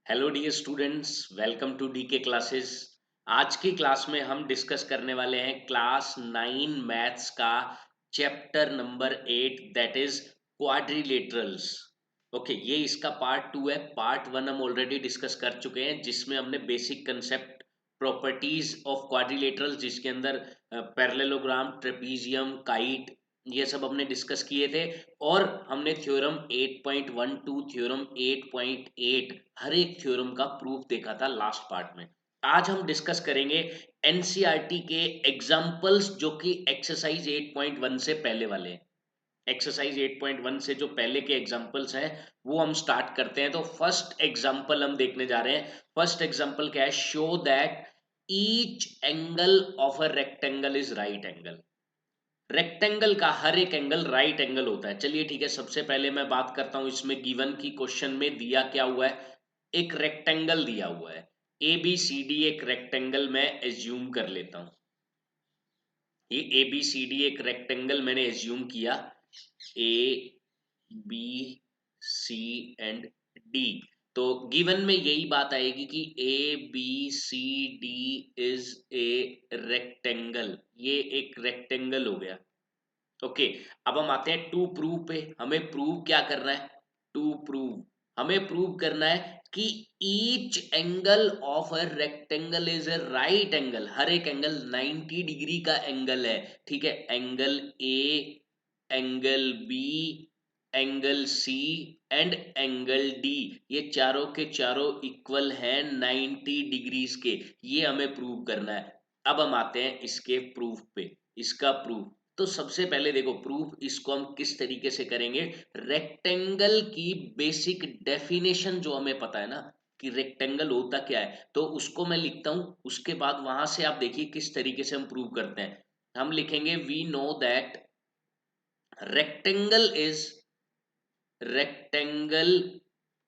Hello dear students, welcome to DK classes. आज की class में हम डिस्कस करने वाले हैं क्लास 9 मैथ्स का chapter number 8 that is quadrilaterals. Okay, ये इसका पार्ट 2 है। पार्ट 1 हम ऑलरेडी डिस्कस कर चुके हैं जिसमें हमने basic concept properties of quadrilaterals जिसके अंदर पैरेललोग्राम, ट्रेपीजियम, काइट, ये सब हमने डिस्कस किए थे। और हमने थ्योरम 8.12, थ्योरम 8.8, हर एक थ्योरम का प्रूफ देखा था लास्ट पार्ट में। आज हम डिस्कस करेंगे एनसीईआरटी के एग्जाम्पल्स जो कि एक्सरसाइज 8.1 से पहले वाले हैं। एक्सरसाइज 8.1 से जो पहले के एग्जाम्पल्स हैं वो हम स्टार्ट करते हैं। तो फर्स्ट एग्जाम्पल हम देखने जा रहे हैं। फर्स्ट एग्जाम्पल क्या है? Show that each angle of a rectangle is right angle. Rectangle का हर एक एंगल राइट एंगल होता है। चलिए ठीक है, सबसे पहले मैं बात करता हूं इसमें गिवन की क्वेश्चन में दिया क्या हुआ है। एक रेक्टेंगल दिया हुआ है ए बी सी डी। एक रेक्टेंगल मैं एज्यूम कर लेता हूं। ये ए बी सी डी एक रेक्टेंगल मैंने एज्यूम किया। A B C and D. तो गिवन में यही बात आएगी कि A B C D is a rectangle. ये एक रेक्टेंगल हो गया। ओके, अब हम आते हैं टू प्रूव पे। हमें प्रूव क्या करना है? टू प्रूव हमें प्रूव करना है कि each angle of a rectangle is a right angle. हर एक एंगल 90 डिग्री का एंगल है। ठीक है, angle A, angle B, angle C and angle D, ये चारों के चारों इक्वल हैं 90 डिग्रीज के। ये हमें प्रूव करना है। अब हम आते हैं इसके प्रूफ पे। इसका प्रूफ तो सबसे पहले देखो, प्रूफ इसको हम किस तरीके से करेंगे। रेक्टेंगल की बेसिक डेफिनेशन जो हमें पता है ना कि रेक्टेंगल होता क्या है, तो उसको मैं लिखता हूं। उसके बाद वहां से आप देखिए किस तरीके से हम प्रूव करते हैं। हम लिखेंगे we know that rectangle is rectangle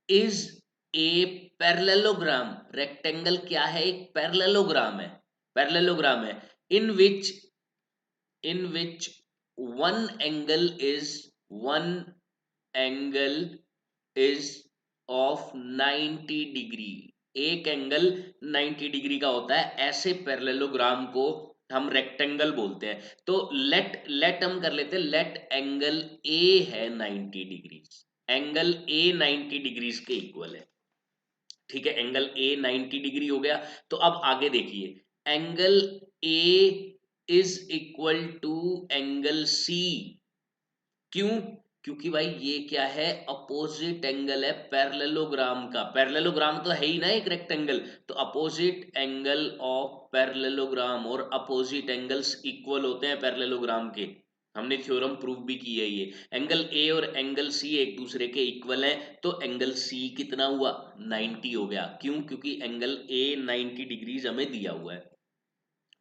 is a parallelogram. Rectangle क्या है? एक पैरेललोग्राम है। पैरेललोग्राम है in which one angle is of 90 degree. एक एंगल 90 डिग्री का होता है। ऐसे पैरेललोग्राम को हम रेक्टेंगल बोलते हैं। तो लेट हम कर लेते हैं, लेट एंगल ए है 90 डिग्री। एंगल ए 90 डिग्रीज के इक्वल है। ठीक है, एंगल ए 90 डिग्री हो गया। तो अब आगे देखिए, angle A is equal to angle C. क्यों? क्योंकि भाई ये क्या है? अपोजिट एंगल है पैरेललोग्राम का। पैरेललोग्राम तो है ही ना एक रेक्टेंगल, तो अपोजिट एंगल ऑफ पैरेललोग्राम, और अपोजिट एंगल्स इक्वल होते हैं पैरेललोग्राम के। हमने थ्योरम प्रूव भी की है ये। एंगल ए और एंगल सी एक दूसरे के इक्वल हैं, तो एंगल सी कितना हुआ? 90 हो गया। क्यों? क्योंकि एंगल ए 90 डिग्रीज हमें दिया हुआ है।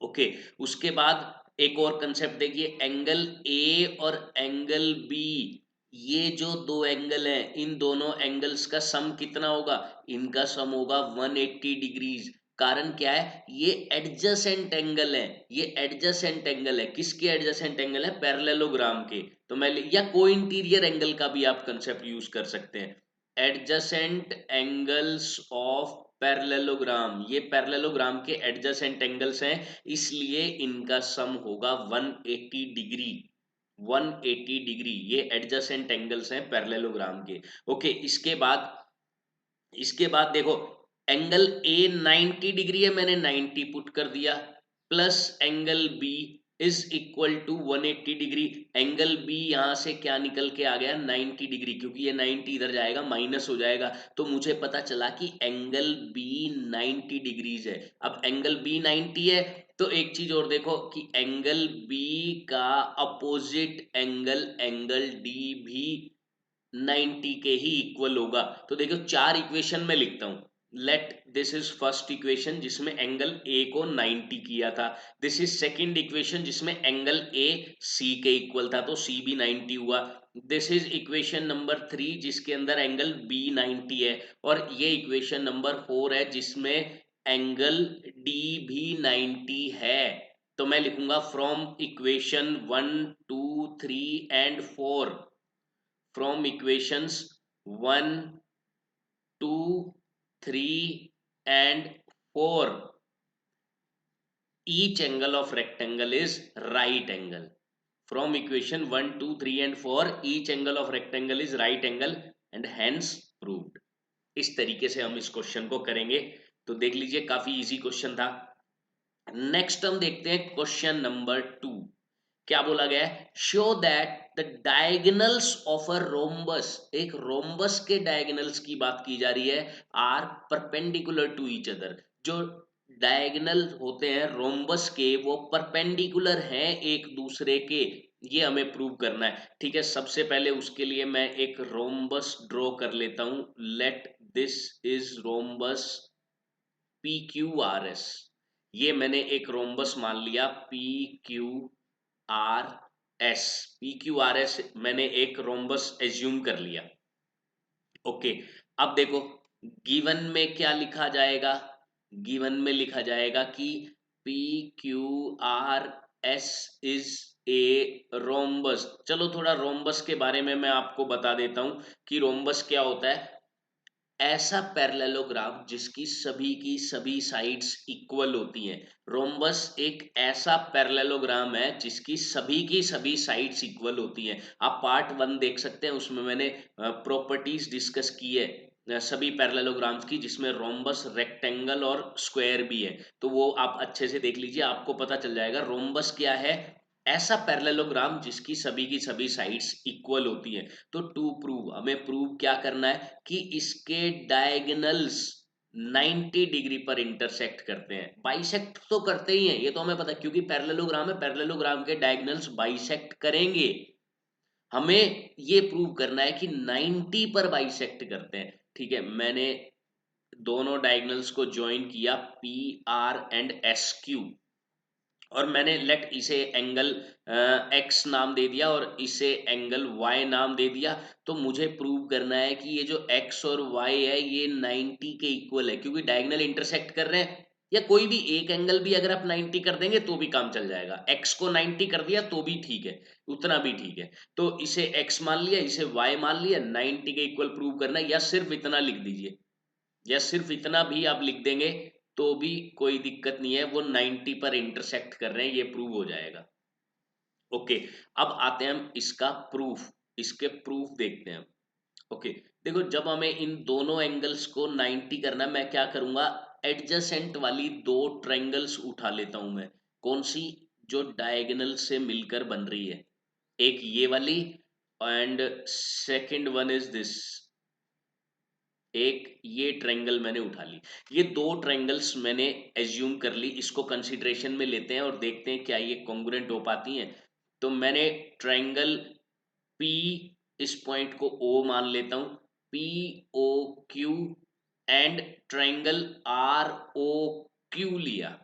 ओके, उसके बाद एक और कंसेप्ट देखिए, एंगल ए और एंगल बी, ये जो दो एंगल हैं, इन दोनों एंगल्स का सम कितना होगा? इनका सम होगा 180 डिग्रीज। कारण क्या है? ये एडजेसेंट एंगल है। ये एडजेसेंट एंगल है। किसके एडजेसेंट एंगल है? पैरेललोग्राम के। तो मैं या को इंटीरियर एंगल का भी आप कंसेप्ट यूज कर सकते हैं। एडजेसेंट एंगल्स ऑफ पैरेललोग्राम, ये पैरेललोग्राम के एडजेसेंट एंगल्स हैं, इसलिए इनका सम होगा 180 डिग्री। 180 डिग्री ये एडजेसेंट एंगल्स हैं पैरेललोग्राम के। ओके, इसके बाद देखो, एंगल ए 90 डिग्री है, मैंने 90 पुट कर दिया, plus angle B is equal to 180 degree. Angle B यहां से क्या निकल के आ गया? 90 डिग्री, क्योंकि ये 90 इधर जाएगा माइनस हो जाएगा। तो मुझे पता चला कि एंगल बी 90 डिग्रीज है। अब एंगल बी 90 है, तो एक चीज और देखो कि एंगल बी का अपोजिट एंगल एंगल डी भी 90 के ही इक्वल होगा। तो देखो, चार इक्वेशन में लिखता हूं। Let this is first equation जिसमें एंगल ए को 90 किया था। दिस इज सेकंड इक्वेशन जिसमें एंगल ए सी के इक्वल था, तो सी भी 90 हुआ। दिस इज इक्वेशन नंबर 3 जिसके अंदर एंगल बी 90 है। और ये इक्वेशन नंबर 4 है जिसमें एंगल डी भी 90 है। तो मैं लिखूंगा from equation 1 2 3 and 4, from equations 1 2 3 and 4, each angle of rectangle is right angle. From equation 1, 2, 3 and 4, each angle of rectangle is right angle and hence proved. इस तरीके से हम इस क्वेश्चन को करेंगे। तो देख लीजिए, काफी इजी क्वेश्चन था। नेक्स्ट हम देखते हैं क्वेश्चन नंबर 2। क्या बोला गया है? Show that the diagonals of a rhombus, एक रोम्बस के डायगोनल्स की बात की जा रही है, are perpendicular to each other. जो डायगोनल होते हैं रोम्बस के, वो परपेंडिकुलर हैं एक दूसरे के, ये हमें प्रूव करना है। ठीक है, सबसे पहले उसके लिए मैं एक रोम्बस ड्रॉ कर लेता हूं। Let this is rhombus P Q R S. ये मैंने एक रोम्बस मान लिया P Q R S. P Q R S मैंने एक रोम्बस एज्यूम कर लिया। ओके, अब देखो गिवन में क्या लिखा जाएगा। गिवन में लिखा जाएगा कि P Q R S is a rhombus. चलो थोड़ा रोम्बस के बारे में मैं आपको बता देता हूं कि रोम्बस क्या होता है। ऐसा पैरेललोग्राम जिसकी सभी की सभी साइड्स इक्वल होती हैं। रोम्बस एक ऐसा पैरेललोग्राम है जिसकी सभी की सभी साइड्स इक्वल होती हैं। आप पार्ट 1 देख सकते हैं, उसमें मैंने प्रॉपर्टीज डिस्कस की है सभी पैरेललोग्राम्स की, जिसमें रोम्बस, रेक्टेंगल और स्क्वायर भी है। तो वो आप अच्छे से देख लीजिए, आपको पता चल जाएगा रोम्बस क्या है। ऐसा पैरेललोग्राम जिसकी सभी की सभी साइड्स इक्वल होती हैं। तो टू प्रूव, हमें प्रूव क्या करना है कि इसके डायगोनल्स 90 डिग्री पर इंटरसेक्ट करते हैं। बाइसेक्ट तो करते ही हैं, ये तो हमें पता है, क्योंकि पैरेललोग्राम है, पैरेललोग्राम के डायगोनल्स बाइसेक्ट करेंगे। हमें ये प्रूव करना है कि 90 पर बाइसेक्ट करते हैं। ठीक है, मैंने दोनों डायगोनल्स को ज्वाइन किया, P R and S Q, और मैंने लेट इसे एंगल एक्स नाम दे दिया और इसे एंगल वाई नाम दे दिया। तो मुझे प्रूव करना है कि ये जो एक्स और वाई है ये 90 के इक्वल है, क्योंकि डायगोनल इंटरसेक्ट कर रहे हैं। या कोई भी एक एंगल भी अगर आप 90 कर देंगे तो भी काम चल जाएगा। एक्स को 90 कर दिया तो भी ठीक है, उतना भी ठीक है। तो इसे एक्स मान लिया, इसे वाई मान लिया, 90 के इक्वल प्रूव करना है। या सिर्फ इतना लिख दीजिए, या सिर्फ इतना भी आप लिख देंगे तो भी कोई दिक्कत नहीं है, वो 90 पर इंटरसेक्ट कर रहे हैं, ये प्रूव हो जाएगा। ओके, अब आते हैं हम इसका प्रूफ, इसके प्रूफ देखते हैं। ओके, देखो जब हमें इन दोनों एंगल्स को 90 करना है, मैं क्या करूंगा, एडजेसेंट वाली दो ट्रायंगल्स उठा लेता हूं मैं। कौन सी? जो डायगोनल से मिलकर बन रही है, एक ये वाली and second one is this, एक ये ट्रायंगल मैंने उठा ली। ये दो ट्रायंगल्स मैंने एज्यूम कर ली, इसको कंसीडरेशन में लेते हैं और देखते हैं क्या ये कॉन्ग्रुएंट हो पाती हैं। तो मैंने ट्रायंगल पी, इस पॉइंट को ओ मान लेता हूं, P O Q, and triangle R O Q लिया।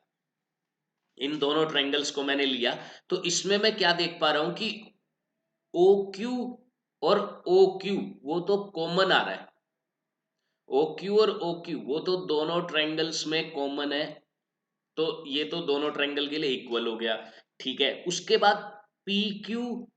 इन दोनों ट्रायंगल्स को मैंने लिया। तो इसमें मैं क्या देख पा रहा हूं कि ओ क्यू और ओ क्यू वो तो कॉमन आ रहा है। ओ क्यू और ओ क्यू वो तो दोनों ट्रायंगल्स में कॉमन है। तो ये तो दोनों ट्रायंगल के लिए इक्वल हो गया। ठीक है, उसके बाद पी क्यू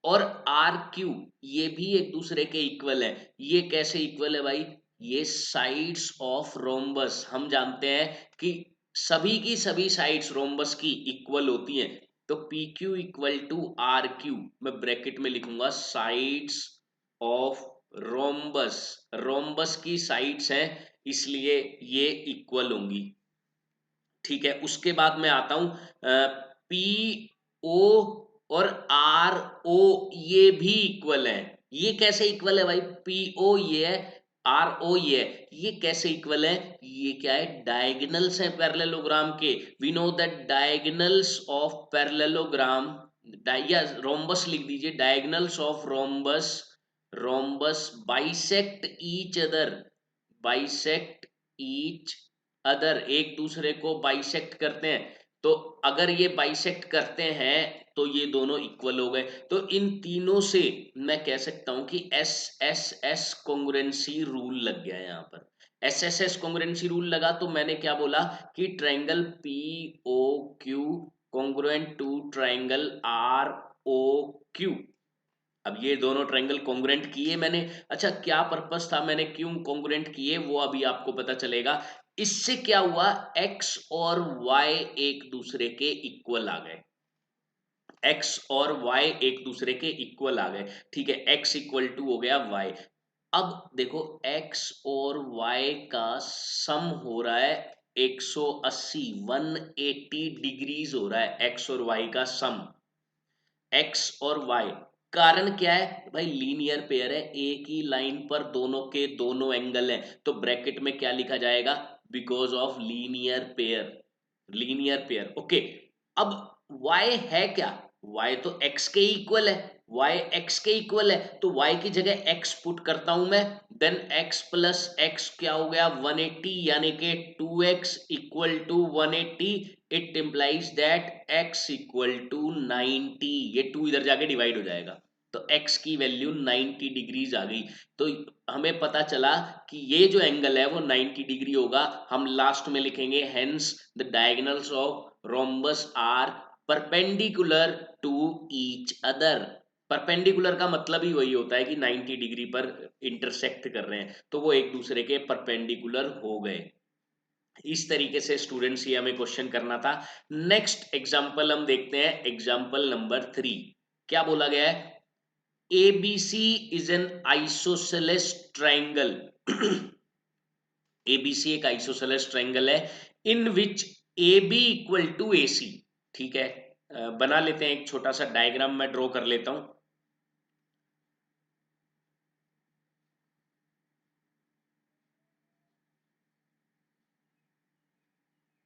और आर क्यू ये भी एक दूसरे के इक्वल है। ये कैसे इक्वल है भाई? ये साइड्स ऑफ रोम्बस, हम जानते हैं कि सभी की सभी साइड्स रोम्बस की इक्वल होती हैं। तो P Q equal to R Q, मैं ब्रैकेट में लिखूंगा साइड्स ऑफ रोम्बस। रोम्बस की साइड्स हैं, इसलिए ये इक्वल होंगी। ठीक है, उसके बाद मैं आता हूं पी ओ और आर ओ ये भी इक्वल है। ये कैसे इक्वल है भाई? पी ओ ये है, आर ओ ये है, ये कैसे इक्वल है? ये क्या है? डायगोनल्स हैं पैरेललोग्राम के। We know that diagonals of parallelogram, या रोम्बस लिख दीजिए, diagonals of rhombus, rhombus bisect each other, bisect each other, एक दूसरे को बाइसेक्ट करते हैं। तो अगर ये बाइसेक्ट करते हैं तो ये दोनों इक्वल हो गए। तो इन तीनों से मैं कह सकता हूं कि S S S congruency rule लग गया है। यहाँ पर S S S congruency rule लगा, तो मैंने क्या बोला कि triangle P O Q congruent to triangle R O Q. अब ये दोनों ट्रायंगल कॉन्ग्रुएंट किए मैंने। अच्छा, क्या पर्पस था, मैंने क्यों कॉन्ग्रुएंट किए, वो अभी आपको पता चलेगा। इससे क्या हुआ, x और y एक दूसरे के इक्वल आ गए। x और y एक दूसरे के इक्वल आ गए, ठीक है। x इक्वल टू हो गया y। अब देखो x और y का सम हो रहा है 180, 180 डिग्रीज हो रहा है x और y का सम, x और y। कारण क्या है भाई, लीनियर पेयर है, एक ही लाइन पर दोनों के दोनों एंगल हैं, तो ब्रैकेट में क्या लिखा जाएगा, because of linear pair, linear pair. Okay, अब y है क्या, y तो x के इक्वल है, y x के इक्वल है, तो y की जगह x पुट करता हूं मैं, देन x प्लस x क्या हो गया 180, यानी कि 2x equal to 180। It implies that x equal to 90। ये 2 इधर जाके डिवाइड हो जाएगा, तो x की वैल्यू 90 डिग्रीज आ गई। तो हमें पता चला कि ये जो एंगल है वो 90 डिग्री होगा। हम लास्ट में लिखेंगे hence the diagonals of rhombus are perpendicular to each other. Perpendicular का मतलब ही वही होता है कि 90 डिग्री पर इंटरसेक्ट कर रहे हैं, तो वो एक दूसरे के परपेंडिकुलर हो गए। इस तरीके से स्टूडेंट्स ये हमें क्वेश्चन करना था। नेक्स्ट एग्जांपल हम देखते हैं, एग्जांपल नंबर 3। क्या बोला गया है, ABC is an isosceles triangle. ABC एक आइसोसेलेस ट्रायंगल है in which AB equal to AC। ठीक है, बना लेते हैं एक छोटा सा डायग्राम, मैं ड्रॉ कर लेता हूं।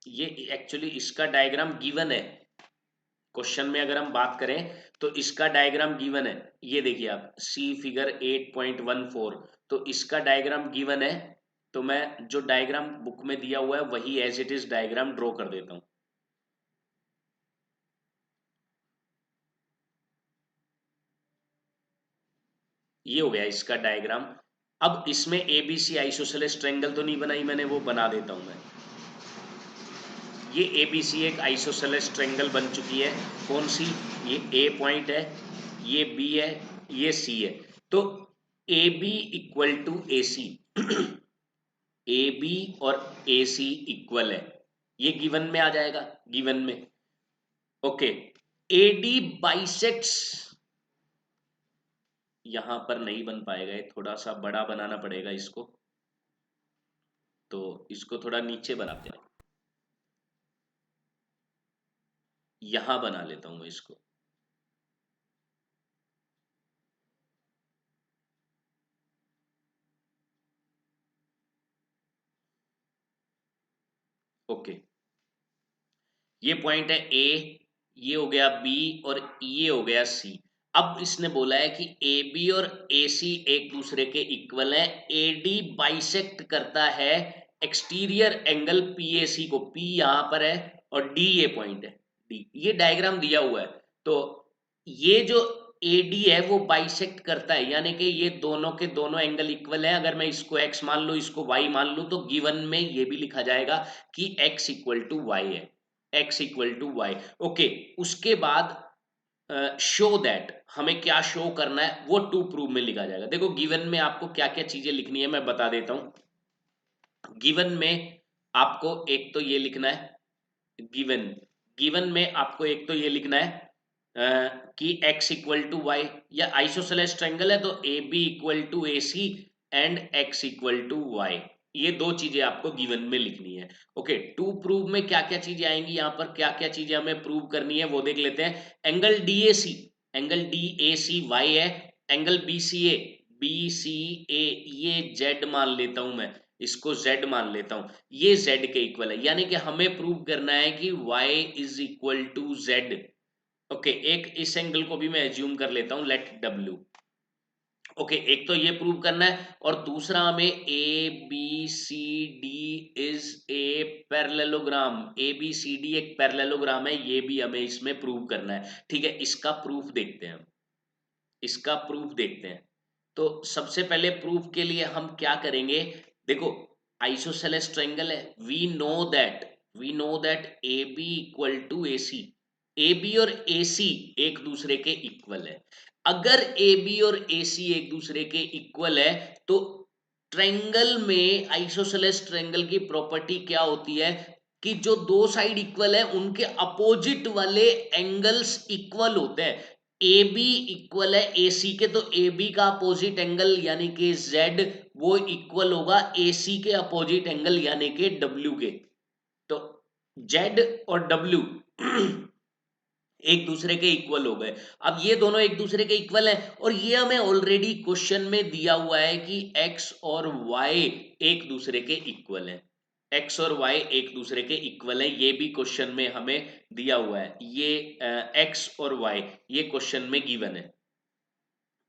ये एक्चुअली इसका डायग्राम गिवन है क्वेश्चन में, अगर हम बात करें तो इसका डायग्राम गिवन है। ये देखिए आप, सी फिगर 8.14, तो इसका डायग्राम गिवन है। तो मैं जो डायग्राम बुक में दिया हुआ है वही as it is diagram draw कर देता हूं। ये हो गया इसका डायग्राम। अब इसमें एबीसी आइसोसेलेस ट्रायंगल तो नहीं बनाई मैंने, वो बना देता हूं मैं। ये एबीसी एक आइसोसेलेस ट्रायंगल बन चुकी है। कौन सी, ये ए पॉइंट है, ये बी है, ये सी है। तो A B equal to A C, A B और ए सी इक्वल है, ये गिवन में आ जाएगा, गिवन में। ओके, ए डी बाइसेक्ट्स, यहां पर नहीं बन पाएगा, ये थोड़ा सा बड़ा बनाना पड़ेगा इसको, तो इसको थोड़ा नीचे बनाते हैं, यहां बना लेता हूं मैं इसको। ओके, ये पॉइंट है ए, ये हो गया बी और ये हो गया सी। अब इसने बोला है कि ए बी और ए सी एक दूसरे के इक्वल है, ए डी बाइसेक्ट करता है एक्सटीरियर एंगल पी ए सी को, पी यहां पर है और डी ये पॉइंट है, डी ये डायग्राम दिया हुआ है। तो ये जो ए डी है वो बाइसेक्ट करता है, यानी कि ये दोनों के दोनों एंगल इक्वल है। अगर मैं इसको x मान लूं, इसको y मान लूं, तो गिवन में ये भी लिखा जाएगा कि x इक्वल टू वाई है, x equal to Y. Okay, उसके बाद शो दैट, हमें क्या शो करना है वो टू प्रूव में लिखा जाएगा। देखो गिवन में आपको क्या क्या चीजें लिखनी है मैं बता देता हूं। गिवन में आपको एक तो ये लिखना है, गिवन गिवन में आपको एक तो ये लिखना है कि x इक्वल टू वाई, या आइसोसेलेस ट्रायंगल है तो A B equal to A C and x equal to Y. ये दो चीजें आपको गिवन में लिखनी है। ओके, टू प्रूव में क्या क्या चीजें आएंगी, यहाँ पर क्या क्या चीजें हमें प्रूव करनी है वो देख लेते हैं। Angle D A C, angle D A C Y है, angle B C A, B C A ये z मान लेता हूं मैं, इसको z मान लेता हूं, ये z के इक्वल है, यानी कि हमें प्रूव करना है कि y is equal to z। Okay, एक इस एंगल को भी मैं एज्यूम कर लेता हूं, लेट w। ओके, एक तो ये प्रूव करना है, और दूसरा हमें A B C D is a parallelogram, A B C D एक पैरेललोग्राम है, ये भी हमें इसमें प्रूव करना है। ठीक है, इसका प्रूफ देखते हैं हम, इसका प्रूफ देखते हैं। तो सबसे पहले प्रूफ के लिए हम क्या करेंगे, देखो आइसोसेलेस ट्रायंगल है, we know that A B equal to A C, A B और ए सी एक दूसरे के इक्वल है। अगर ए बी और ए सी एक दूसरे के इक्वल है तो ट्रायंगल में, आइसोसेलेस ट्रायंगल की प्रॉपर्टी क्या होती है कि जो दो साइड इक्वल है उनके अपोजिट वाले एंगल्स इक्वल होते हैं। ए बी इक्वल है ए सी के, तो ए बी का अपोजिट एंगल यानी कि जेड वो इक्वल होगा ए सी के अपोजिट एंगल यानी कि डब्ल्यू के। तो जेड और डब्ल्यू एक दूसरे के इक्वल हो गए। अब ये दोनों एक दूसरे के इक्वल हैं और ये हमें ऑलरेडी क्वेश्चन में दिया हुआ है कि x और y एक दूसरे के इक्वल हैं। x और y एक दूसरे के इक्वल है, ये भी क्वेश्चन में हमें दिया हुआ है। ये x और y ये क्वेश्चन में गिवन है।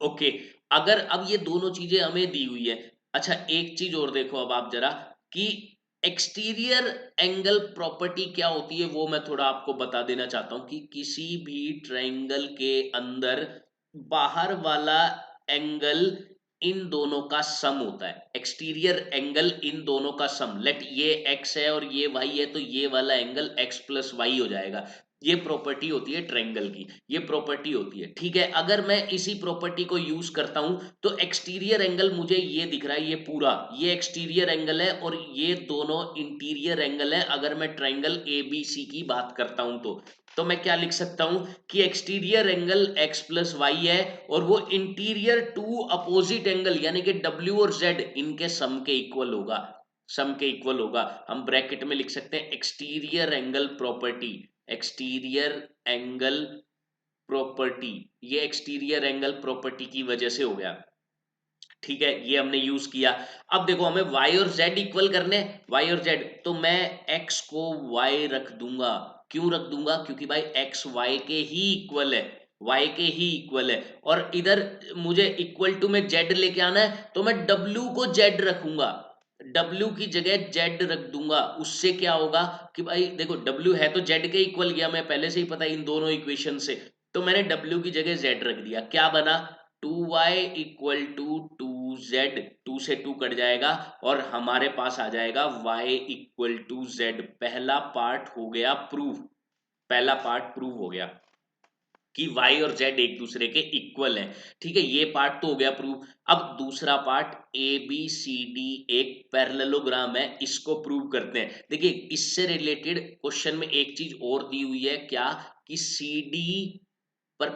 ओके, अगर अब ये दोनों चीजें हमें दी हुई है। अच्छा, एक चीज और देखो अब आप जरा कि एक्सटीरियर एंगल प्रॉपर्टी क्या होती है वो मैं थोड़ा आपको बता देना चाहता हूं कि किसी भी ट्रायंगल के अंदर बाहर वाला एंगल इन दोनों का सम होता है। एक्सटीरियर एंगल इन दोनों का सम, लेट ये x है और ये y है तो ये वाला एंगल x प्लस वाई हो जाएगा। ये प्रॉपर्टी होती है ट्रायंगल की, ये प्रॉपर्टी होती है। ठीक है, अगर मैं इसी प्रॉपर्टी को यूज करता हूं तो एक्सटीरियर एंगल मुझे ये दिख रहा है, ये पूरा ये एक्सटीरियर एंगल है और ये दोनों इंटीरियर एंगल है। अगर मैं ट्रायंगल ए बी सी की बात करता हूं तो मैं क्या लिख सकता हूं कि exterior angle x plus Y है और वो इंटीरियर टू अपोजिट एंगल यानी कि w और z इनके सम के इक्वल होगा, सम के इक्वल होगा। हम ब्रैकेट में लिख सकते हैं exterior angle property, exterior angle property, ये एक्सटीरियर एंगल प्रॉपर्टी की वजह से हो गया। ठीक है, ये हमने यूज किया। अब देखो हमें y और z इक्वल करने, y और z, तो मैं x को y रख दूंगा। क्यों रख दूंगा? क्योंकि भाई x y के ही इक्वल है, y के ही इक्वल है। और इधर मुझे इक्वल टू में z लेके आना है तो मैं w को z रखूंगा, w की जगह z रख दूंगा। उससे क्या होगा कि भाई देखो w है तो z के इक्वल गया, मैं पहले से ही पता है इन दोनों इक्वेशन से। तो मैंने w की जगह z रख दिया, क्या बना 2y इक्वल टू 2z, 2 से 2 कट जाएगा और हमारे पास आ जाएगा y इक्वल टू z। पहला पार्ट हो गया प्रूव, पहला पार्ट प्रूव हो गया कि y और z एक दूसरे के इक्वल हैं। ठीक है, ये पार्ट तो हो गया प्रूव। अब दूसरा part A B C D एक पैरेललोग्राम है, इसको प्रूव करते हैं। देखिए इससे रिलेटेड क्वेश्चन में एक चीज और दी हुई है, क्या कि सी डी पर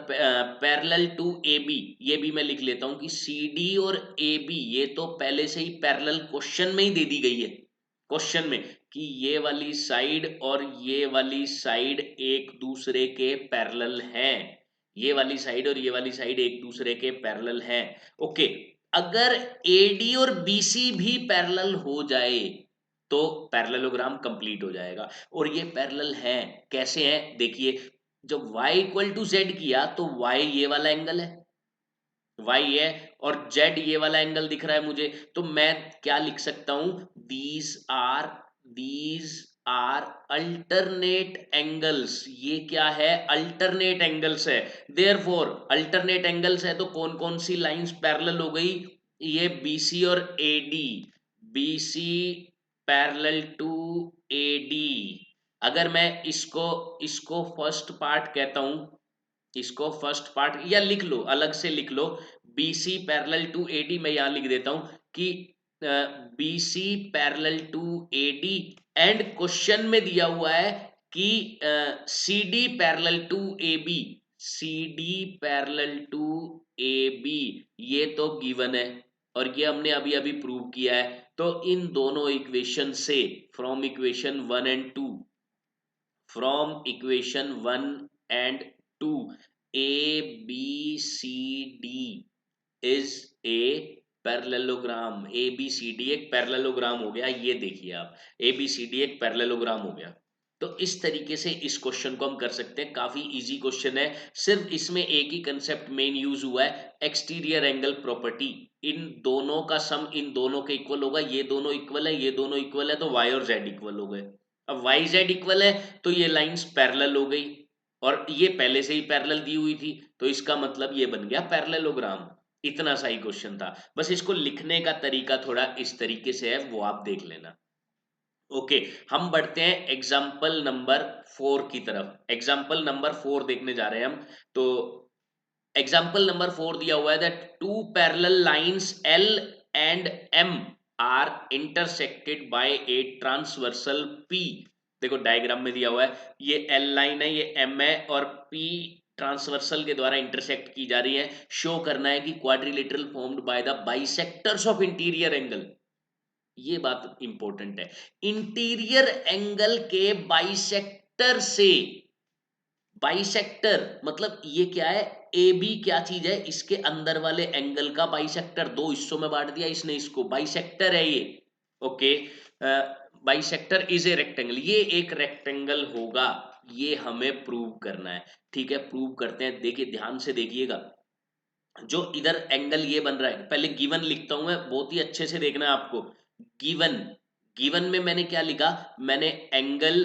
पैरेलल टू ए बी, ये भी मैं लिख लेता हूं कि सी डी और ए बी ये तो पहले से ही पैरेलल क्वेश्चन में ही दे दी गई है, क्वेश्चन में कि ये वाली साइड और ये वाली साइड एक दूसरे के पैरेलल हैं, ये वाली साइड और ये वाली साइड एक दूसरे के पैरेलल हैं। ओके, अगर एडी और बीसी भी पैरेलल हो जाए तो पैरेललोग्राम कंप्लीट हो जाएगा। और ये पैरेलल है, कैसे हैं देखिए, जब y इक्वल टू जेड किया तो y ये वाला एंगल है, y है, और z ये वाला एंगल दिख रहा है मुझे, तो मैं क्या लिख सकता हूं, दीज आर अल्टरनेट एंगल्स। ये क्या है, अल्टरनेट एंगल्स है। देयरफॉर अल्टरनेट एंगल्स है तो कौन कौन सी लाइंस पैरेलल हो गई, ये BC और AD, BC parallel to AD। अगर मैं इसको इसको फर्स्ट पार्ट कहता हूं, इसको फर्स्ट पार्ट या लिख लो, अलग से लिख लो, BC पैरेलल टू AD, मैं यहां लिख देता हूं कि BC parallel to AD and question में दिया हुआ है कि CD parallel to AB, CD parallel to AB, ये तो गिवन है और ये हमने अभी अभी प्रूव किया है। तो इन दोनों इक्वेशन से, from equation 1 and 2, from equation 1 and 2, ABCD is a parallelogram. ABCD एक पैरेललोग्राम हो गया, ये देखिए आप, ABCD एक पैरेललोग्राम हो गया। तो इस तरीके से इस क्वेश्चन को हम कर सकते हैं, काफी इजी क्वेश्चन है। सिर्फ इसमें एक ही कंसेप्ट मेन यूज हुआ है, एक्सटीरियर एंगल प्रॉपर्टी। इन दोनों का सम इन दोनों के इक्वल होगा, ये दोनों इक्वल है, ये दोनों इक्वल है, तो y और z इक्वल हो गए। अब वाई जेड इक्वल है तो ये लाइंस पैरेलल हो गई और ये पहले से ही पैरेलल दी हुई थी, तो इसका मतलब ये बन गया पैरेललोग्राम। इतना सा ही क्वेश्चन था, बस इसको लिखने का तरीका थोड़ा इस तरीके से है, वो आप देख लेना। ओके, हम बढ़ते हैं एग्जाम्पल नंबर 4 की तरफ। एग्जाम्पल नंबर 4 देखने जा रहे हैं हम। तो एग्जाम्पल नंबर 4 दिया हुआ है that two parallel lines L and M are intersected by a transversal P. देखो डायग्राम में दिया हुआ है, ये एल लाइन है, ये एम है, और पी ट्रांसवर्सल के द्वारा इंटरसेक्ट की जा रही है। शो करना है कि quadrilateral formed by the bisectors of interior angle. ये बात इंपॉर्टेंट है, इंटीरियर एंगल के बाइसेक्टर से। बाइसेक्टर मतलब ये क्या है, ए बी क्या चीज है, इसके अंदर वाले एंगल का बाइसेक्टर। दो हिस्सों में बांट दिया इसने इसको, बाइसेक्टर है ये। Okay, bisector is a rectangle, ये एक रेक्टेंगल होगा, ये हमें प्रूव करना है। ठीक है, प्रूव करते हैं। देखिए ध्यान से देखिएगा, जो इधर एंगल ये बन रहा है, पहले गिवन लिखता हूं मैं, बहुत ही अच्छे से देखना है आपको। गिवन, गिवन में मैंने क्या लिखा, मैंने angle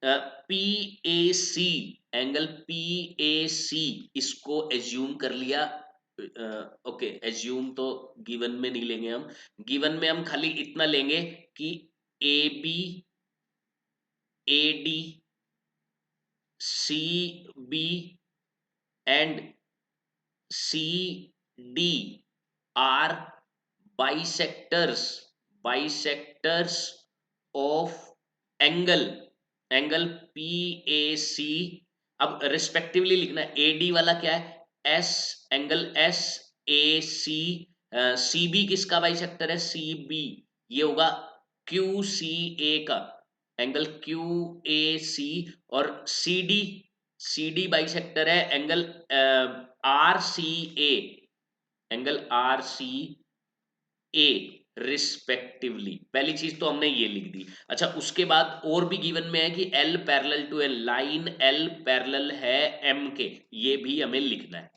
P A C, angle P A C इसको एज्यूम कर लिया। ओके, एज्यूम तो गिवन में नहीं लेंगे हम, गिवन में हम खाली इतना लेंगे कि A B, A D, C B and C D are bisectors, bisectors of angle, angle P A C. अब रिस्पेक्टिवली लिखना है, ए डी वाला क्या है, S, angle S A C. C B किसका बाइसेक्टर है, सी बी, ये होगा क्यू सी ए का, एंगल क्यू ए सी। और C D, C D bisector है angle R C A, angle R C A respectively. पहली चीज तो हमने ये लिख दी। अच्छा, उसके बाद और भी गिवन में है कि L parallel to a line, L parallel है एम के, ये भी हमें लिखना है।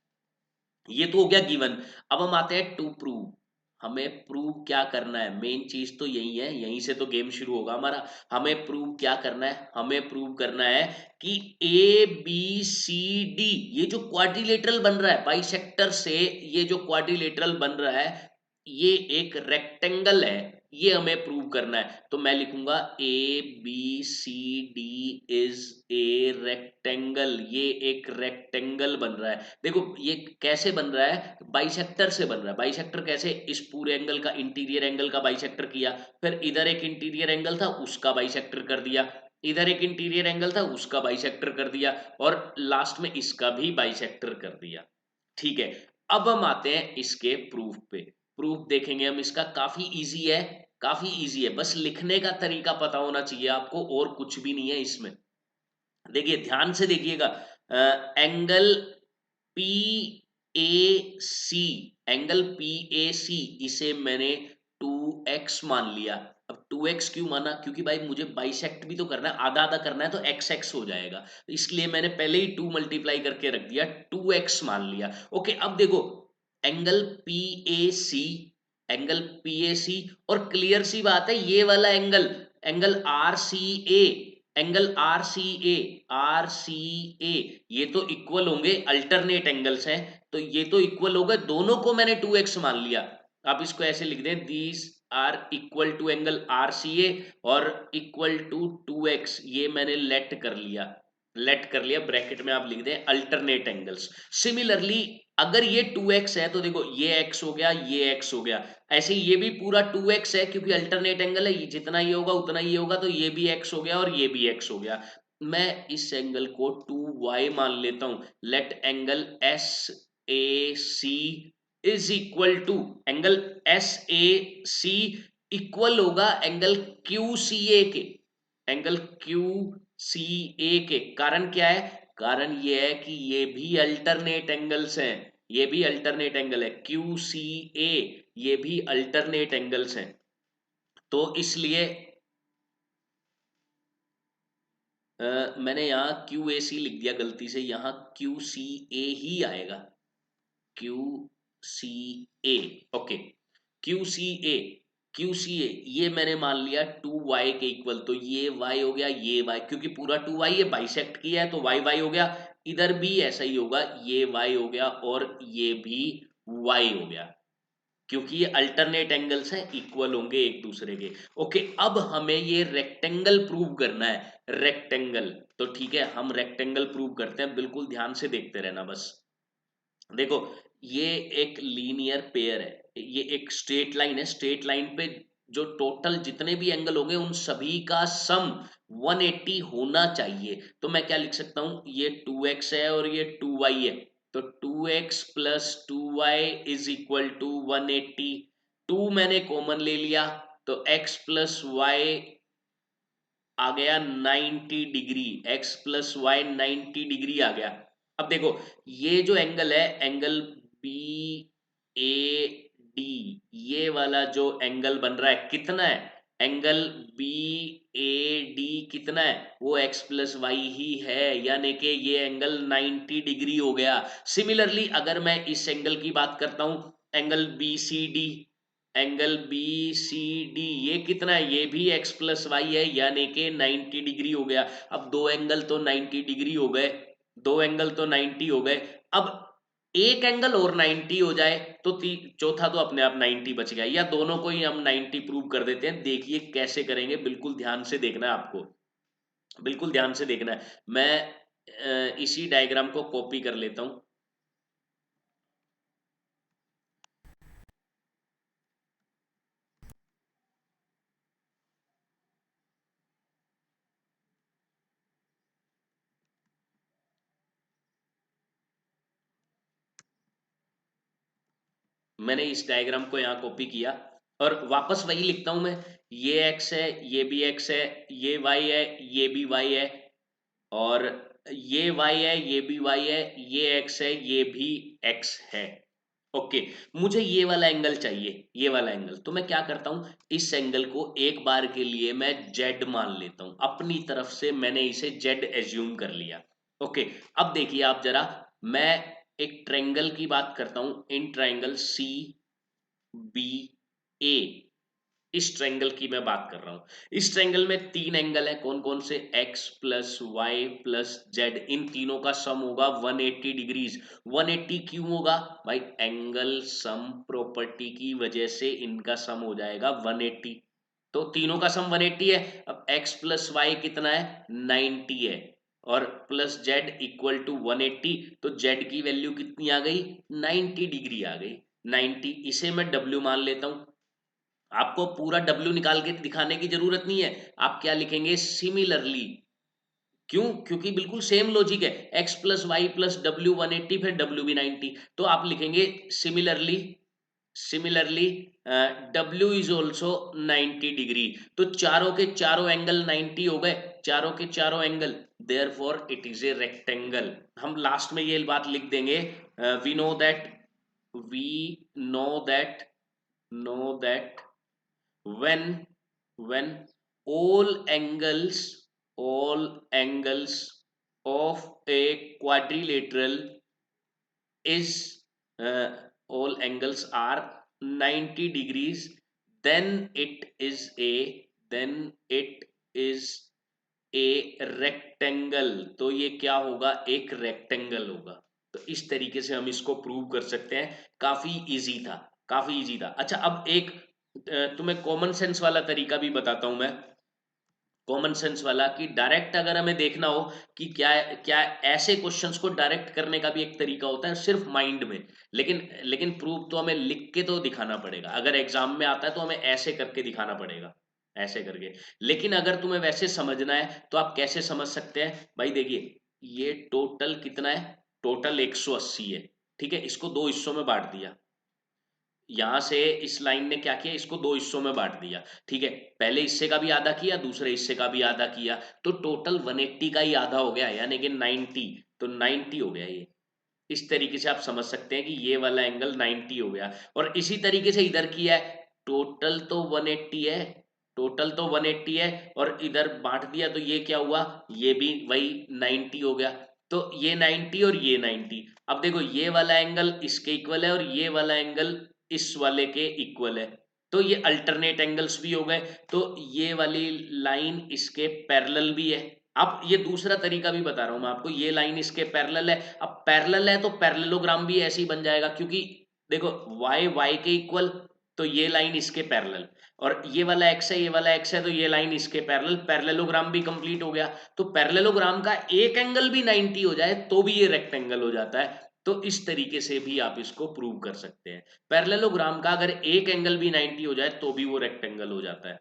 ये तो हो गया गिवन। अब हम आते हैं टू प्रूव। हमें प्रूव क्या करना है, मेन चीज तो यही है, यहीं से तो गेम शुरू होगा हमारा। हमें प्रूव क्या करना है, हमें प्रूव करना है कि ए बी सी डी, ये जो क्वाड्रिलेटरल बन रहा है बाइसेक्टर से, ये जो क्वाड्रिलेटरल बन रहा है, ये एक रेक्टेंगल है, ये हमें प्रूव करना है। तो मैं लिखूंगा A B C D is a rectangle, ये एक रेक्टेंगल बन रहा है। देखो ये कैसे बन रहा है, बाइसेक्टर से बन रहा है। बाइसेक्टर कैसे, इस पूरे एंगल का, इंटीरियर एंगल का बाइसेक्टर किया, फिर इधर एक इंटीरियर एंगल था उसका बाइसेक्टर कर दिया, इधर एक इंटीरियर एंगल था उसका बाइसेक्टर कर दिया, और लास्ट में इसका भी बाइसेक्टर कर दिया। ठीक है, अब हम आते हैं इसके प्रूफ पे। प्रूफ देखेंगे हम इसका, काफी इजी है, काफी इजी है, बस लिखने का तरीका पता होना चाहिए आपको, और कुछ भी नहीं है इसमें। देखिए ध्यान से देखिएगा, angle P A C, angle P A C, इसे मैंने 2x मान लिया। अब 2x क्यों माना, क्योंकि भाई मुझे बाइसेक्ट भी तो करना है, आधा आधा करना है, तो x x हो जाएगा, इसलिए मैंने पहले ही 2 मल्टीप्लाई करके रख दिया, 2x मान लिया। ओके, अब देखो angle P A C, angle P A C, और क्लियर सी बात है ये वाला angle, angle R C A, angle R C A, R C A, ये तो इक्वल होंगे, अल्टरनेट एंगल्स हैं, तो ये तो इक्वल हो गए, दोनों को मैंने 2x मान लिया। आप इसको ऐसे लिख दें, these are equal to angle R C A और इक्वल टू 2x, ये मैंने लेट कर लिया, लेट कर लिया, ब्रैकेट में आप लिख दें अल्टरनेट एंगल्स। सिमिलरली अगर ये 2x है तो देखो ये x हो गया, ये x हो गया, ऐसे ये भी पूरा 2x है, क्योंकि अल्टरनेट एंगल है, ये जितना ये होगा उतना ये होगा, तो ये भी x हो गया और ये भी x हो गया। मैं इस एंगल को 2y मान लेता हूं। Let angle S A C is equal to, angle S A C equal होगा एंगल क्यू सी ए के, एंगल क्यू सी ए के। कारण क्या है, कारण ये है कि ये भी अल्टरनेट एंगल्स हैं, ये भी अल्टरनेट एंगल है, क्यू सी ए, ये भी अल्टरनेट एंगल्स हैं, तो इसलिए मैंने यहाँ क्यू ए सी लिख दिया गलती से, यहाँ क्यू सी ए ही आएगा, Q C A. Okay, Q C A, Q C A ये मैंने मान लिया 2y के इक्वल, तो ये y हो गया, ये y, क्योंकि पूरा 2y ये बाइसेक्ट किया है तो y हो गया, इधर भी ऐसा ही होगा, ये y हो गया और ये भी y हो गया, क्योंकि ये अल्टरनेट एंगल्स हैं, इक्वल होंगे एक दूसरे के। ओके, अब हमें ये रेक्टेंगल प्रूव करना है, रेक्टेंगल। तो ठीक है, हम रेक्टेंगल प्रूव करते हैं, बिल्कुल ध्यान से देखते रहना बस। देखो, ये एक लीनियर पेयर है, ये एक स्ट्रेट लाइन है, स्ट्रेट लाइन पे जो टोटल जितने भी एंगल होंगे उन सभी का सम 180 होना चाहिए। तो मैं क्या लिख सकता हूं, ये 2x है और ये 2y है, तो 2x plus 2y is equal to 180। 2 मैंने कॉमन ले लिया, तो x प्लस वाई आ गया 90 degree, x plus y 90 degree आ गया। अब देखो, ये जो एंगल है, एंगल बी ए डी, ये वाला जो एंगल बन रहा है कितना है, एंगल बी ए डी कितना है, वो x प्लस वाई ही है, यानी कि ये एंगल 90 डिग्री हो गया। सिमिलरली अगर मैं इस एंगल की बात करता हूं, angle B C D, angle B C D ये कितना है, ये भी x प्लस वाई है, यानी कि 90 डिग्री हो गया। अब दो एंगल तो 90 डिग्री हो गए, दो एंगल तो 90 हो गए। अब एक एंगल और 90 हो जाए तो चौथा तो अपने आप 90 बच गया, या दोनों को ही हम 90 प्रूव कर देते हैं। देखिए कैसे करेंगे, बिल्कुल ध्यान से देखना है आपको, बिल्कुल ध्यान से देखना है। मैं इसी डायग्राम को कॉपी कर लेता हूं। मैंने इस डायग्राम को यहाँ कॉपी किया और वापस वही लिखता हूं मैं, ये x है, ये भी x है, ये y है, ये भी y है, और ये y है, ये भी y है, ये x है, ये भी x है। ओके, मुझे ये वाला एंगल चाहिए, ये वाला एंगल। तो मैं क्या करता हूं, इस एंगल को एक बार के लिए मैं z मान लेता हूं, अपनी तरफ से मैंने इसे z एज्यूम कर लिया। ओके, अब देखिए आप जरा, मैं एक ट्रायंगल की बात करता हूं, इन ट्रायंगल सी बी ए, इस ट्रायंगल की मैं बात कर रहा हूं। इस ट्रायंगल में तीन एंगल है, कौन कौन से, x plus Y plus z, इन तीनों का सम होगा 180 डिग्रीज। 180 क्यों होगा भाई, एंगल सम प्रॉपर्टी की वजह से इनका सम हो जाएगा 180। तो तीनों का सम 180 है। अब x प्लस वाई कितना है, 90 है, और प्लस जेड इक्वल टू 180, तो z की वैल्यू कितनी आ गई, 90 डिग्री आ गई। 90 इसे मैं w मान लेता हूं। आपको पूरा W निकाल के दिखाने की जरूरत नहीं है, आप क्या लिखेंगे, सिमिलरली। क्यों, क्योंकि बिल्कुल सेम लॉजिक है, x plus Y plus W 180 फिर W भी 90, तो आप लिखेंगे similarly, similarly W is also 90 degree. तो चारों के चारों एंगल 90 हो गए, चारों के चारों angle, therefore it is a rectangle. हम लास्ट में ये बात लिख देंगे, we know that, we know that, know that when when all angles, all angles of a quadrilateral is uh, all angles are 90 degrees, then it is a, then it is a rectangle. तो ये क्या होगा, एक rectangle होगा। तो इस तरीके से हम इसको प्रूव कर सकते हैं, काफी इजी था, काफी इजी था। अच्छा, अब एक तुम्हें कॉमन सेंस वाला तरीका भी बताता हूं मैं, कॉमन सेंस वाला, कि डायरेक्ट अगर हमें देखना हो कि क्या क्या ऐसे क्वेश्चंस को डायरेक्ट करने का भी एक तरीका होता है सिर्फ माइंड में, लेकिन लेकिन प्रूफ तो हमें लिख के तो दिखाना पड़ेगा। अगर एग्जाम में आता है तो हमें ऐसे करके दिखाना पड़ेगा, ऐसे करके। लेकिन अगर तुम्हें वैसे समझना है तो आप कैसे समझ सकते हैं भाई, देखिए ये टोटल कितना है, टोटल 180 है, ठीक है, इसको दो हिस्सों में बांट दिया, यहां से इस लाइन ने क्या किया, इसको दो हिस्सों में बांट दिया, ठीक है, पहले हिस्से का भी आधा किया, दूसरे हिस्से का भी आधा किया, तो टोटल 180 का ही आधा हो गया, यानी कि 90, तो 90 हो गया ये। इस तरीके से आप समझ सकते हैं कि ये वाला एंगल 90 हो गया। और इसी तरीके से इधर किया है, टोटल तो 180 है, टोटल तो 180 है, और इधर बांट दिया तो ये क्या हुआ, ये भी वही 90 हो गया। तो ये 90 और ये 90, अब देखो ये वाला एंगल इसके इक्वल है और ये वाला एंगल इस वाले के इक्वल है, तो ये अल्टरनेट एंगल्स भी हो गए। तो ये वाली लाइन इसके पैरेलल भी है। अब ये दूसरा तरीका भी बता रहा हूं मैं आपको, ये लाइन इसके पैरेलल है। अब पैरेलल है तो पैरेललोग्राम भी ऐसे ही बन जाएगा, क्योंकि देखो y y के इक्वल, तो ये लाइन इसके पैरेलल, और ये वाला x है, ये वाला x है, तो ये लाइन इसके पैरेलल, पैरेललोग्राम भी कंप्लीट हो गया। तो पैरेललोग्राम का एक एंगल भी 90 हो जाए तो भी ये रेक्टेंगल हो जाता है। तो इस तरीके से भी आप इसको प्रूव कर सकते हैं। पैरेललोग्राम का अगर एक एंगल भी 90 हो जाए तो भी वो रेक्टेंगल हो जाता है।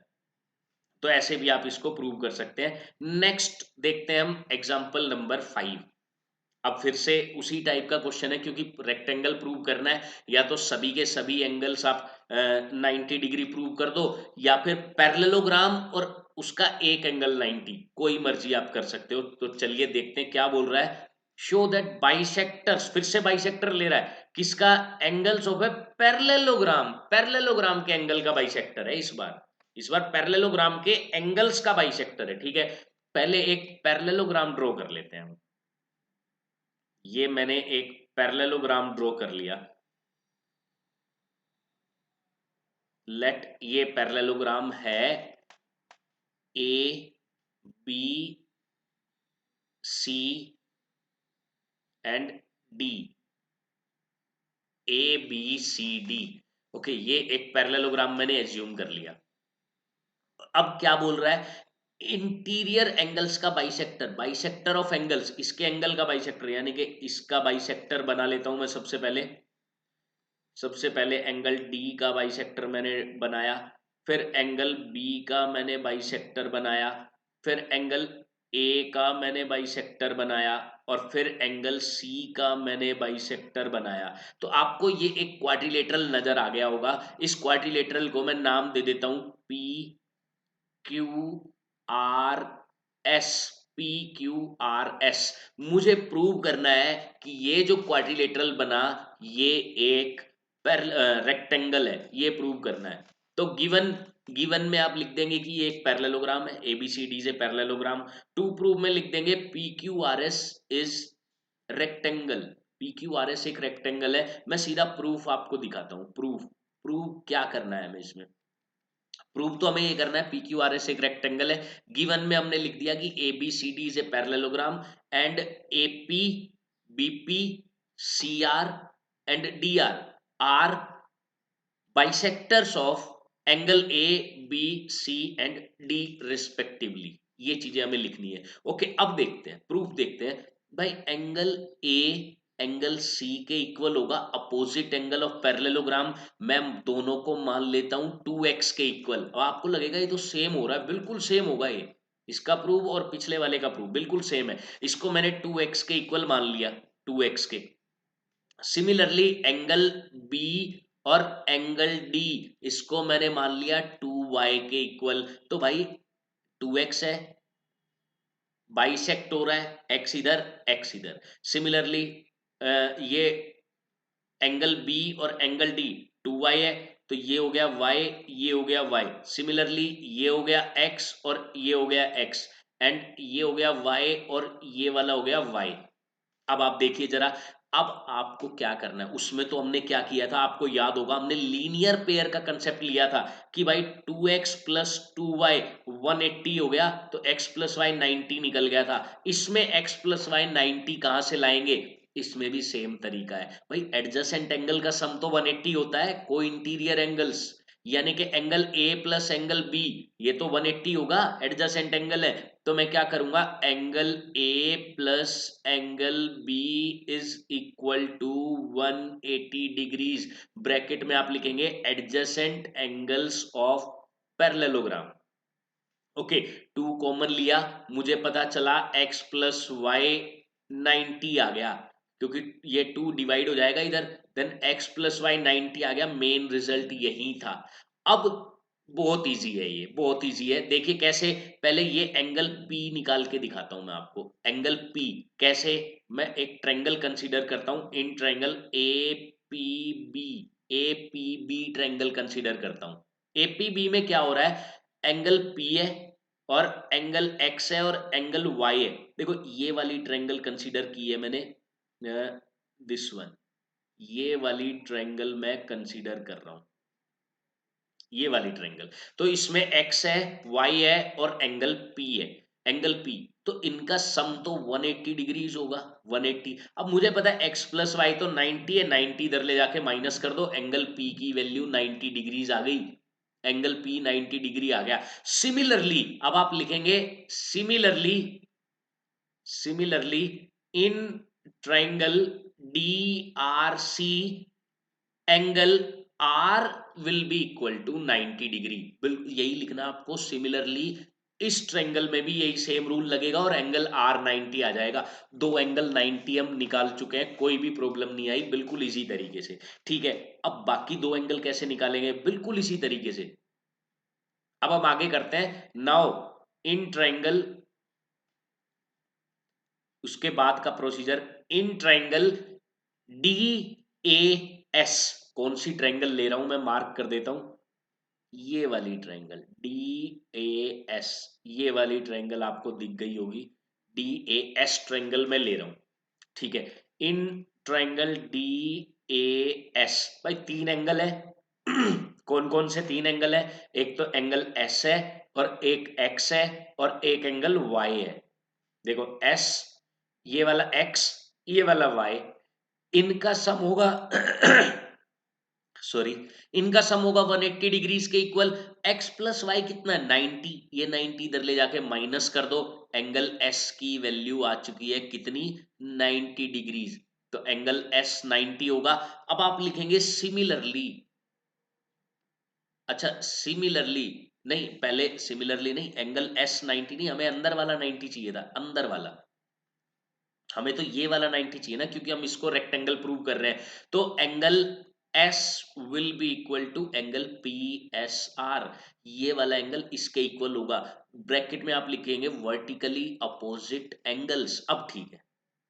तो ऐसे भी आप इसको प्रूव कर सकते हैं। नेक्स्ट देखते हैं हम एग्जांपल नंबर 5। अब फिर से उसी टाइप का क्वेश्चन है, क्योंकि रेक्टेंगल प्रूव करना है या तो सभी के सभी एंगल्स आप 90 डिग्री प्रूव कर दो, या फिर पैरेललोग्राम और उसका एक एंगल 90, कोई मर्जी आप कर सकते हो। तो चलिए देखते हैं क्या बोल रहा है। शो दैट बाइसेक्टर्स, फिर से बाइसेक्टर ले रहा है, किसका? Angles of a parallelogram. Parallelogram के एंगल का बाइसेक्टर है इस बार पैरेललोग्राम के एंगल्स का बाइसेक्टर है। ठीक है, पहले एक पैरेललोग्राम ड्रॉ कर लेते हैं हम। ये मैंने एक पैरेललोग्राम ड्रॉ कर लिया। लेट ये पैरेललोग्राम है A B C and D, A B C D. Okay, ये एक पैरेललोग्राम मैंने एज्यूम कर लिया। अब क्या बोल रहा है? इंटीरियर एंगल्स का बाइसेक्टर, बाइसेक्टर ऑफ एंगल्स, इसके एंगल का बाइसेक्टर, यानी कि इसका बाइसेक्टर बना लेता हूं मैं। सबसे पहले एंगल डी का बाइसेक्टर मैंने बनाया, फिर एंगल बी का मैंने बाइसेक्टर बनाया, फिर एंगल ए का मैंने बाइसेक्टर बनाया, और फिर एंगल सी का मैंने बाइसेक्टर बनाया। तो आपको ये एक क्वाड्रिलेटरल नजर आ गया होगा। इस क्वाड्रिलेटरल को मैं नाम दे देता हूं P Q R S. P Q R S. मुझे प्रूव करना है कि ये जो क्वाड्रिलेटरल बना ये एक रेक्टेंगल है, ये प्रूव करना है। तो गिवन गिवन में आप लिख देंगे कि ये एक पैरेललोग्राम है, एबीसीडी से पैरेललोग्राम। टू प्रूव में लिख देंगे P Q R S is rectangle. P Q R S एक रेक्टेंगल है। मैं सीधा प्रूफ आपको दिखाता हूं। प्रूफ क्या करना है हमें इसमें? प्रूव तो हमें ये करना है पी क्यू आर एस एक रेक्टेंगल है। गिवन में हमने लिख दिया कि A B C D is a parallelogram and A P B P C R and D R are bisectors of angle A B C and D respectively. ये चीजें हमें लिखनी है। ओके, अब देखते हैं प्रूफ, देखते हैं। भाई एंगल ए एंगल सी के इक्वल होगा अपोजिट एंगल ऑफ पैरेललोग्राम। मैं दोनों को मान लेता हूं 2x के इक्वल। अब आपको लगेगा ये तो सेम हो रहा है, बिल्कुल सेम होगा ये। इसका प्रूफ और पिछले वाले का प्रूफ बिल्कुल सेम है। इसको मैंने 2x के इक्वल मान लिया, 2x के। सिमिलरली एंगल बी और एंगल डी, इसको मैंने मान लिया 2y के इक्वल। तो भाई 2x है, बाइसेक्ट हो रहा है, x इधर x इधर। सिमिलरली ये एंगल बी और एंगल डी 2y है, तो ये हो गया y, ये हो गया y। सिमिलरली ये हो गया x और ये हो गया x, एंड ये हो गया y और ये वाला हो गया y। अब आप देखिए जरा, अब आपको क्या करना है। उसमें तो हमने क्या किया था, आपको याद होगा, हमने लीनियर पेयर का कंसेप्ट लिया था कि भाई 2x प्लस 2y 180 हो गया, तो x प्लस वाई 90 निकल गया था। इसमें x प्लस वाई 90 कहां से लाएंगे? इसमें भी सेम तरीका है भाई। एडजेसेंट एंगल का सम तो 180 होता है, को इंटीरियर एंगल्स, यानी कि angle A plus angle B, ये तो 180 होगा, एडजेसेंट एंगल है। तो मैं क्या करूंगा, angle A plus angle B is equal to 180 degrees. Bracket में आप लिखेंगे adjacent angles of parallelogram. Okay, 2 common लिया, मुझे पता चला x प्लस वाई 90 आ गया, क्योंकि ये 2 डिवाइड हो जाएगा इधर। देन x प्लस वाई 90 आ गया। मेन रिजल्ट यही था। अब बहुत इजी है, ये बहुत इजी है। देखिए कैसे, पहले ये एंगल P निकाल के दिखाता हूं मैं आपको। एंगल P कैसे? मैं एक ट्रायंगल कंसीडर करता हूं, in triangle APB, APB triangle consider करता हूं। APB में क्या हो रहा है, एंगल P है और एंगल x है और एंगल y है। देखो ये वाली ट्रायंगल कंसीडर की है मैंने, दिस वन, ये वाली ट्रायंगल मैं कंसीडर कर रहा हूं, ये वाली ट्रायंगल। तो इसमें x है, y है और एंगल p है, एंगल p। तो इनका सम तो 180 डिग्रीज होगा, 180। अब मुझे पता है x प्लस वाई तो 90 है, 90 इधर ले जाके माइनस कर दो, एंगल p की वैल्यू 90 डिग्रीज आ गई। एंगल P 90 डिग्री आ गया। सिमिलरली अब आप लिखेंगे, similarly in triangle DRC angle R will be equal to 90 degree. बिल्कुल यही लिखना आपको। सिमिलरली इस ट्रायंगल में भी यही सेम रूल लगेगा और एंगल R 90 आ जाएगा। दो एंगल 90 हम निकाल चुके हैं, कोई भी प्रॉब्लम नहीं आई, बिल्कुल इजी तरीके से। ठीक है, अब बाकी दो एंगल कैसे निकालेंगे? बिल्कुल इसी तरीके से। अब हम आगे करते हैं। नाउ इन ट्रायंगल, उसके बाद का प्रोसीजर, इन ट्रायंगल DAS, कौन सी ट्रायंगल ले रहा हूं मैं, मार्क कर देता हूं, ये वाली ट्रायंगल DAS, ये वाली ट्रायंगल आपको दिख गई होगी। DAS ट्रायंगल में ले रहा हूं। ठीक है, इन ट्रायंगल DAS भाई तीन एंगल है। कौन कौन से तीन एंगल है? एक तो एंगल S है, और एक X है, और एक एंगल Y है। देखो S, ये वाला X, ये वाला Y, इनका सम होगा सॉरी, इनका सम होगा 180 डिग्रीज के इक्वल। x प्लस वाई कितना है? 90। ये 90 इधर ले जाके माइनस कर दो, एंगल S की वैल्यू आ चुकी है कितनी? 90 डिग्रीज। तो एंगल S 90 होगा। अब आप लिखेंगे सिमिलरली। अच्छा सिमिलरली नहीं, पहले सिमिलरली नहीं, एंगल S 90 नहीं, हमें अंदर वाला 90 चाहिए था, अंदर वाला। हमें तो ये वाला 90 चाहिए ना, क्योंकि हम इसको रेक्टेंगल प्रूव कर रहे हैं। तो angle S will be equal to angle PSR, ये वाला एंगल इसके इक्वल होगा। ब्रैकेट में आप लिखेंगे वर्टिकली अपोजिट एंगल्स। अब ठीक है,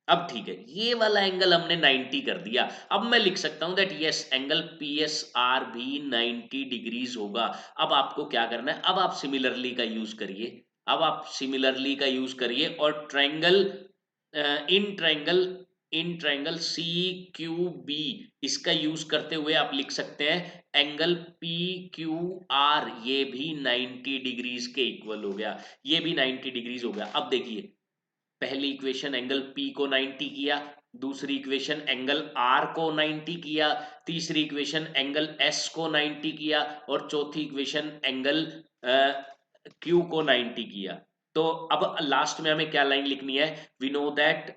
अब ठीक है, ये वाला एंगल हमने 90 कर दिया। अब मैं लिख सकता हूं दैट यस एंगल PSR भी 90 डिग्रीज होगा। अब आपको क्या करना है? अब आप सिमिलरली का यूज करिए। अब आप सिमिलरली का यूज करिए और ट्रायंगल, इन ट्रायंगल CQB, इसका यूज करते हुए आप लिख सकते हैं एंगल PQR, ये भी 90 डिग्रीज के इक्वल हो गया। ये भी 90 डिग्रीज हो गया। अब देखिए, पहली इक्वेशन एंगल P को 90 किया, दूसरी इक्वेशन एंगल R को 90 किया, तीसरी इक्वेशन एंगल S को 90 किया, और चौथी इक्वेशन एंगल Q को 90 किया। तो अब लास्ट में हमें क्या लाइन लिखनी है? We know that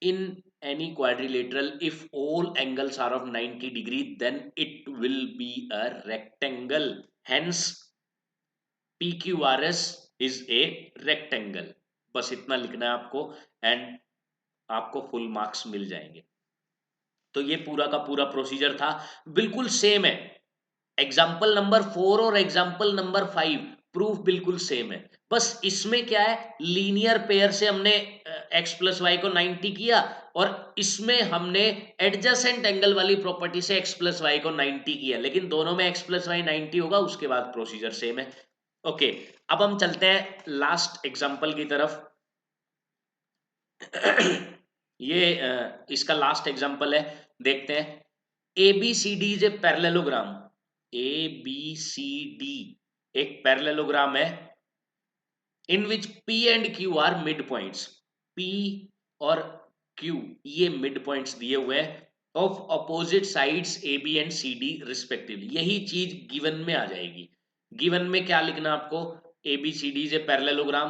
in any quadrilateral if all angles are of 90 degree then it will be a rectangle, hence PQRS is a rectangle। बस इतना लिखना है आपको एंड आपको फुल मार्क्स मिल जाएंगे। तो ये पूरा का पूरा प्रोसीजर था, बिल्कुल सेम है। एग्जाम्पल नंबर 4 और एग्जाम्पल नंबर 5 प्रूफ बिल्कुल सेम है। बस इसमें क्या है, लीनियर पेयर से हमने x प्लस वाई को 90 किया, और इसमें हमने एडजेसेंट एंगल वाली प्रॉपर्टी से x प्लस वाई को 90 किया, लेकिन दोनों में x प्लस वाई 90 होगा, उसके बाद प्रोसीजर सेम है। ओके, अब हम चलते हैं लास्ट एग्जाम्पल की तरफ। ये इसका लास्ट एग्जाम्पल है, देखते हैं। ABCD is a parallelogram. ABCD एक पैरेललोग्राम है in which P and Q are mid points. P और Q ये मिड पॉइंट्स दिए हुए हैं of opposite sides AB and CD respectively. यही चीज गिवन में आ जाएगी। गिवन में क्या लिखना आपको? ABCD is a parallelogram,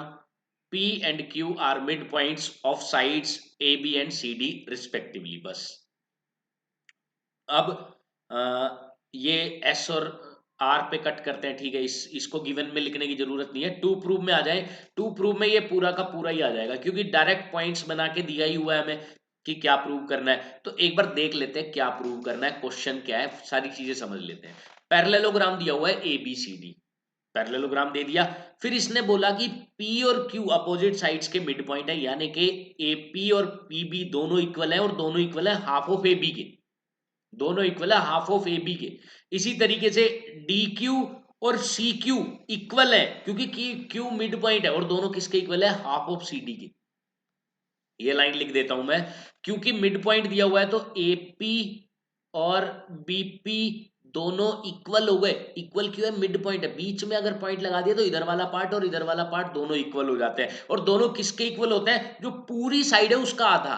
P and Q are midpoints of sides AB and CD respectively। बस अब ये S और R पे कट करते हैं। ठीक है, इसको गिवन में लिखने की जरूरत नहीं है। टू प्रूव में आ जाए, टू प्रूव में ये पूरा का पूरा ही आ जाएगा, क्योंकि डायरेक्ट पॉइंट्स बना के दिया ही हुआ है हमें कि क्या प्रूव करना है। तो एक बार देख लेते हैं क्या प्रूव करना है, क्वेश्चन क्या है, सारी चीजें समझ लेते हैं। पैरेललोग्राम दिया हुआ है ABCD, पैरेललोग्राम दे दिया। फिर इसने बोला कि P और Q अपोजिट साइड्स के मिड पॉइंट है, यानी कि AP और PB दोनों इक्वल है, और दोनों इक्वल है हाफ ऑफ AB के, दोनों इक्वल है हाफ ऑफ AB के। इसी तरीके से DQ और CQ इक्वल है, क्योंकि Q मिड पॉइंट है, और दोनों किसके इक्वल है? हाफ ऑफ CD के। ये लाइन लिख देता हूं मैं, क्योंकि मिड पॉइंट दिया हुआ है तो AP और BP दोनों इक्वल हो गए। इक्वल क्यों है? मिड पॉइंट है, बीच में अगर पॉइंट लगा दिया तो इधर वाला पार्ट और इधर वाला पार्ट दोनों इक्वल हो जाते हैं। और दोनों किसके इक्वल होते हैं? जो पूरी साइड है उसका आधा।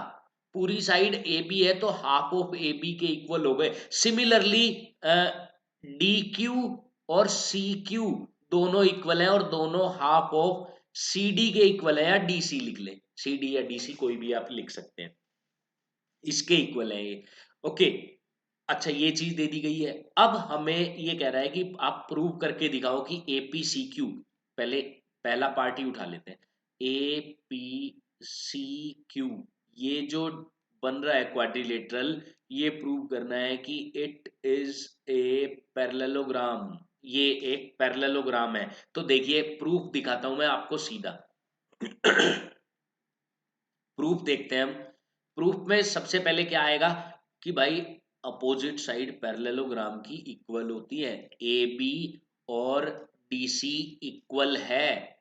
पूरी साइड AB है तो हाफ ऑफ AB के इक्वल हो गए। सिमिलरली DQ और CQ दोनों इक्वल है, और दोनों हाफ ऑफ CD के इक्वल है, या DC लिख ले, CD या DC कोई भी आप लिख सकते हैं। इसके इक्वल है ये। ओके, अच्छा ये चीज दे दी गई है। अब हमें ये कह रहा है कि आप प्रूव करके दिखाओ कि APCQ, पहले पहला पार्ट ही उठा लेते हैं। APCQ ये जो बन रहा है क्वाड्रिलेटरल, ये प्रूव करना है कि इट इज ए पैरेललोग्राम, ये एक पैरेललोग्राम है। तो देखिए प्रूफ दिखाता हूं मैं आपको सीधा। प्रूफ देखते हैं हम। प्रूफ में सबसे पहले क्या आएगा कि भाई अपोजिट साइड पैरेललोग्राम की इक्वल होती है, ए बी और DC इक्वल है,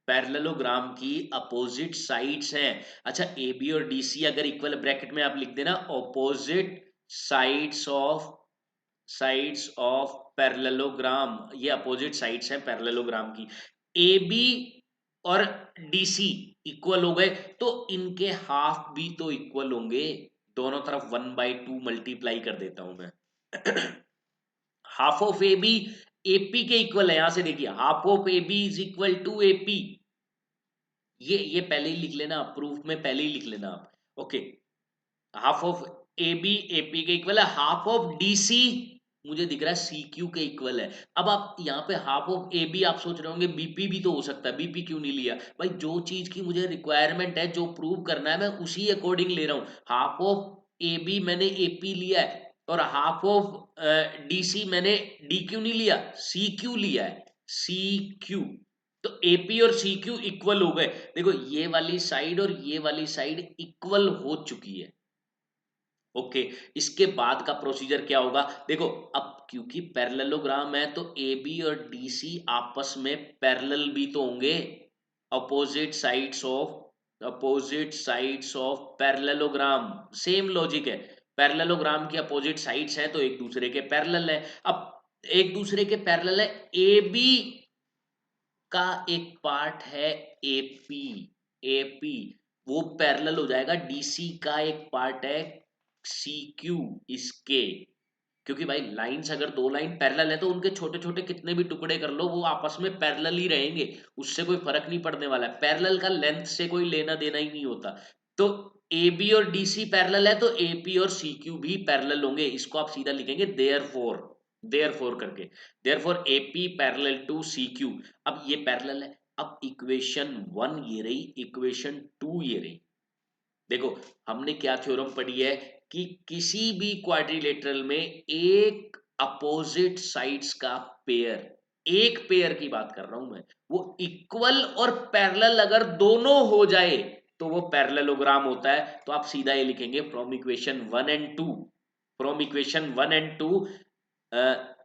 पैरेललोग्राम की अपोजिट साइड्स हैं। अच्छा ए बी और DC अगर इक्वल, ब्रैकेट में आप लिख देना अपोजिट साइड्स ऑफ पैरेललोग्राम, ये अपोजिट साइड्स हैं पैरेललोग्राम की। ए बी और DC इक्वल हो गए तो इनके हाफ भी तो इक्वल होंगे, दोनों तरफ 1/2 मल्टीप्लाई कर देता हूं मैं। Half of A B AP के इक्वल है, यहां से देखिए half of A B is equal to AP, ये पहले ही लिख लेना, प्रूफ में पहले ही लिख लेना आप। Okay, half of A B AP के इक्वल है, हाफ ऑफ DC मुझे दिख रहा है CQ के इक्वल है। अब आप यहाँ पे हाफ ऑफ ए बी आप सोच रहे होंगे BP भी तो हो सकता है, BP क्यों नहीं लिया भाई? जो चीज की मुझे रिक्वायरमेंट है, जो प्रूव करना है, मैं उसी अकॉर्डिंग ले रहा हूँ। हाफ ऑफ ए बी मैंने AP लिया है और हाफ ऑफ DC मैंने DQ नहीं लिया, CQ लिया है, CQ। तो AP और CQ इक्वल हो गए। देखो ये वाली साइड और ये वाली साइड इक्वल हो चुकी है। ओके, इसके बाद का प्रोसीजर क्या होगा? देखो अब क्योंकि पैरेललोग्राम है तो ए बी और DC आपस में पैरेलल भी तो होंगे, opposite sides of parallelogram, same logic है। पैरेललोग्राम की अपोजिट साइड्स हैं तो एक दूसरे के पैरेलल है। अब एक दूसरे के पैरेलल है, ए बी का एक पार्ट है एपी, एपी वो पैरेलल हो जाएगा डीसी का एक पार्ट है सीक्यू इसके। क्योंकि भाई लाइंस अगर दो लाइन पैरेलल है तो उनके छोटे छोटे कितने भी टुकड़े कर लो वो आपस में पैरेलल ही रहेंगे, उससे कोई फर्क नहीं पड़ने वाला है। पैरेलल का लेंथ से कोई लेना देना ही नहीं होता। तो ए बी और DC पैरेलल है तो एपी और CQ भी पैरेलल होंगे, इसको आप सीधा लिखेंगे देयरफॉर करके, therefore AP parallel to CQ। अब ये पैरेलल है। अब इक्वेशन 1 ये रही, इक्वेशन 2 ये रही। देखो हमने क्या थ्योरम पढ़ी है कि किसी भी क्वाड्रिलेटरल में एक अपोजिट साइड्स का पेयर, एक पेयर की बात कर रहा हूं मैं, वो इक्वल और पैरेलल अगर दोनों हो जाए तो वो पैरेललोग्राम होता है। तो आप सीधा ये लिखेंगे from equation 1 and 2, from equation 1 and 2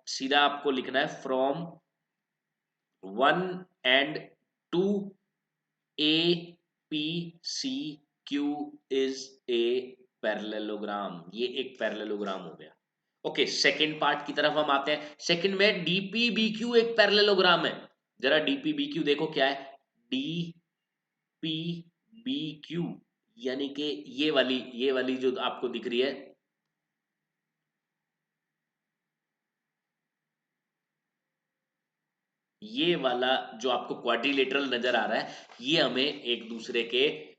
सीधा आपको लिखना है from 1 and 2 APCQ is a parallelogram, ये एक पैरेललोग्राम हो गया। ओके, सेकंड पार्ट की तरफ हम आते हैं। सेकंड में DPBQ एक पैरेललोग्राम है। जरा DPBQ देखो क्या है, DPBQ यानी कि ये वाली जो आपको दिख रही है, ये वाला जो आपको क्वाड्रिलेटरल नजर आ रहा है, ये हमें एक दूसरे के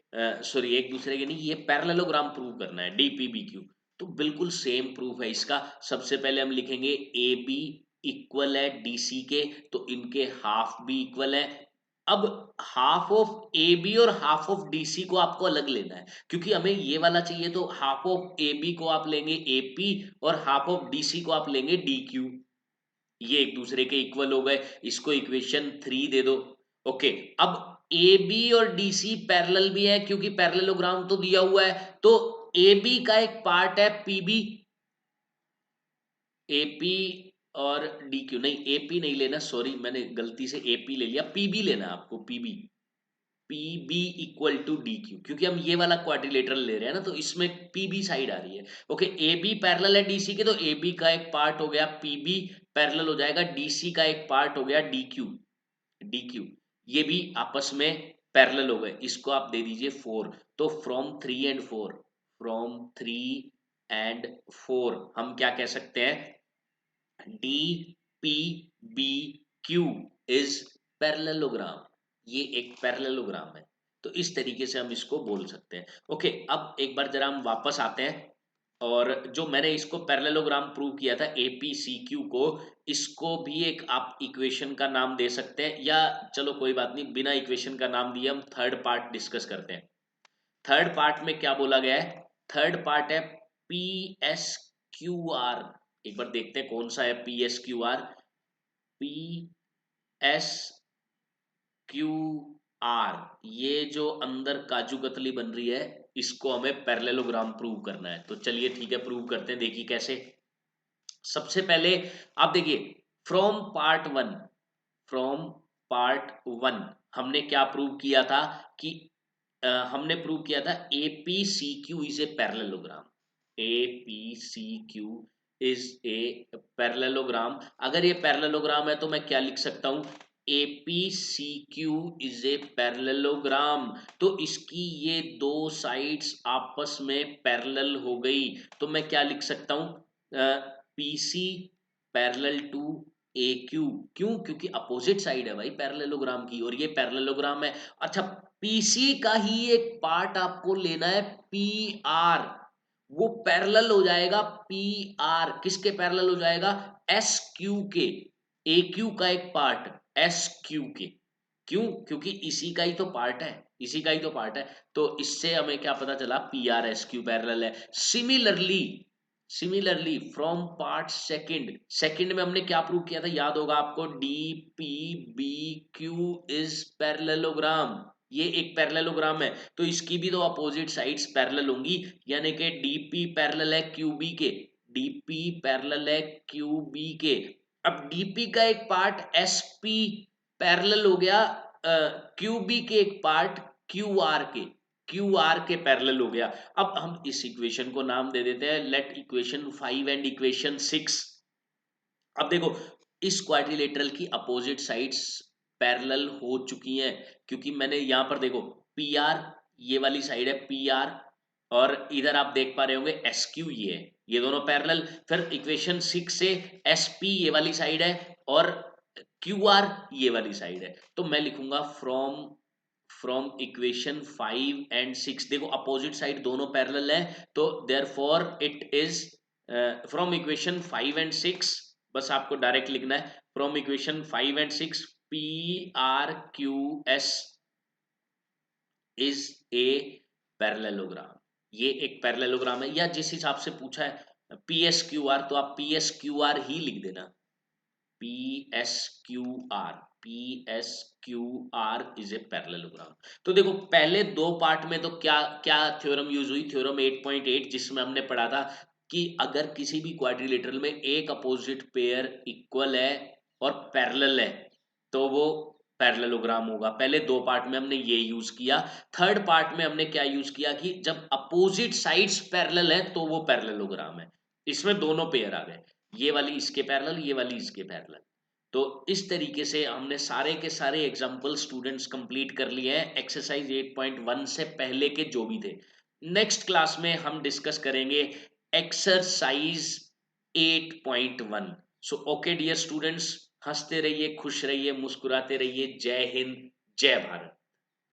सॉरी एक दूसरे के नहीं, ये पैरेललोग्राम प्रूव करना है DPBQ। तो बिल्कुल सेम प्रूफ है इसका। सबसे पहले हम लिखेंगे ए बी इक्वल है DC के, तो इनके हाफ भी इक्वल है। अब हाफ ऑफ ए बी और हाफ ऑफ DC को आपको अलग लेना है, क्योंकि हमें ये वाला चाहिए, तो हाफ ऑफ ए बी को आप लेंगे AP और हाफ ऑफ DC को आप लेंगे DQ। ये एक दूसरे के इक्वल हो गए, इसको इक्वेशन 3 दे दो। ओके, अब ए बी और DC पैरेलल भी है, क्योंकि पैरेललोग्राम तो दिया हुआ है। तो ए बी का एक पार्ट है PB, AP और DQ, नहीं AP नहीं लेना, सॉरी मैंने गलती से AP ले लिया, PB लेना आपको, PB इक्वल टू DQ, क्योंकि हम ये वाला क्वाड्रिलेटरल ले रहे हैं ना, तो इसमें PB साइड आ रही है। ओके, AB पैरेलल है DC के, तो AB का एक पार्ट हो गया PB पैरेलल हो जाएगा DC का एक पार्ट हो गया DQ, ये भी आपस में पैरेलल हो गए, इसको आप दे दीजिए 4। तो फ्रॉम 3 एंड 4 हम क्या कह सकते हैं, DPBQ इज पैरेललोग्राम, ये एक पैरेललोग्राम है। तो इस तरीके से हम इसको बोल सकते हैं। ओके, अब एक बार जरा हम वापस आते हैं और जो मैंने इसको पैरेललोग्राम प्रूव किया था एपीसीक्यू को, इसको भी एक आप इक्वेशन का नाम दे सकते हैं, या चलो कोई बात नहीं, बिना इक्वेशन का नाम दिए हम थर्ड पार्ट डिस्कस करते हैं। थर्ड पार्ट में क्या बोला गया है? थर्ड पार्ट है पी एस क्यू आर। एक बार देखते हैं कौन सा है P S Q R. P S Q R, ये जो अंदर काजू कतली बन रही है, इसको हमें पैरेललोग्राम प्रूव करना है। तो चलिए ठीक है, प्रूव करते हैं। देखिए कैसे। सबसे पहले आप देखिए, from part one, from part one हमने क्या प्रूव किया था कि हमने प्रूव किया था APCQ is a parallelogram. APCQ is a parallelogram. अगर ये पैरेललोग्राम है तो मैं क्या लिख सकता हूं? एपीसीक्यू इज ए पैरेललोग्राम। तो इसकी ये दो साइड्स आपस में पैरेलल हो गई, तो मैं क्या लिख सकता हूं? PC parallel to A Q. क्यों? क्योंकि अपोजिट साइड है भाई पैरेललोग्राम की, और ये पैरेललोग्राम है। अच्छा, पीसी का ही एक पार्ट आपको लेना है पी आर, वो पैरेलल हो जाएगा पी आर। किसके पैरेलल हो जाएगा? एस क्यू के। ए क्यू का एक पार्ट एस क्यू के। क्यों? क्योंकि इसी का ही तो पार्ट है, इसी का ही तो पार्ट है। तो इससे हमें क्या पता चला? P R S Q parallel है। Similarly, similarly from part second, second में हमने क्या प्रूव किया था? याद होगा आपको, D P B Q is parallelogram. ये एक पैरेललोग्राम है, तो इसकी भी तो अपोजिट साइड्स पैरेलल होंगी, यानी कि डीपी पैरेलल है क्यूबी के। डीपी पैरेलल है क्यूबी के। अब डीपी का एक पार्ट एसपी पैरेलल हो गया क्यूबी के एक पार्ट क्यू आर के। क्यू आर के पैरेलल हो गया। अब हम इस इक्वेशन को नाम दे देते हैं, लेट इक्वेशन 5 एंड इक्वेशन 6। अब देखो, इस क्वाड्रिलेटरल की अपोजिट साइड्स पैरेलल हो चुकी हैं, क्योंकि मैंने यहां पर देखो पी आर, ये वाली साइड है पी आर, और इधर आप देख पा रहे होंगे एस क्यू, ये है, ये दोनों पैरेलल। फिर इक्वेशन 6 से एस पी ये वाली साइड है, और क्यू आर ये वाली साइड है। तो मैं लिखूंगा फ्रॉम फ्रॉम इक्वेशन 5 एंड 6, देखो अपोजिट साइड दोनों पैरेलल है, तो therefore it is from equation 5 and 6, बस आपको डायरेक्ट लिखना है from equation 5 and 6, P R Q S is a parallelogram. ये एक पैरेललोग्राम है, या जिस हिसाब से पूछा है पी एस क्यू आर, तो आप पी एस क्यू आर ही लिख देना। P S Q R, P S Q R is a parallelogram. तो देखो पहले दो पार्ट में तो क्या क्या थ्योरम यूज हुई? थ्योरम 8.8, जिसमें हमने पढ़ा था कि अगर किसी भी क्वाड्रिलेटरल में एक अपोजिट पेयर इक्वल है और पैरेलल है, तो वो पैरेललोग्राम होगा। पहले दो पार्ट में हमने ये यूज किया। थर्ड पार्ट में हमने क्या यूज किया कि जब अपोजिट साइड्स पैरेलल है तो वो पैरेललोग्राम है। इसमें दोनों पेयर आ गए, ये वाली इसके पैरेलल, ये वाली इसके पैरेलल। तो इस तरीके से हमने सारे के सारे एग्जांपल स्टूडेंट्स कंप्लीट कर लिए हैं एक्सरसाइज 8.1 से पहले के जो भी थे। नेक्स्ट क्लास में हम डिस्कस करेंगे exercise 8.1। So okay dear students, हंसते रहिए, खुश रहिए, मुस्कुराते रहिए। जय हिंद, जय भारत।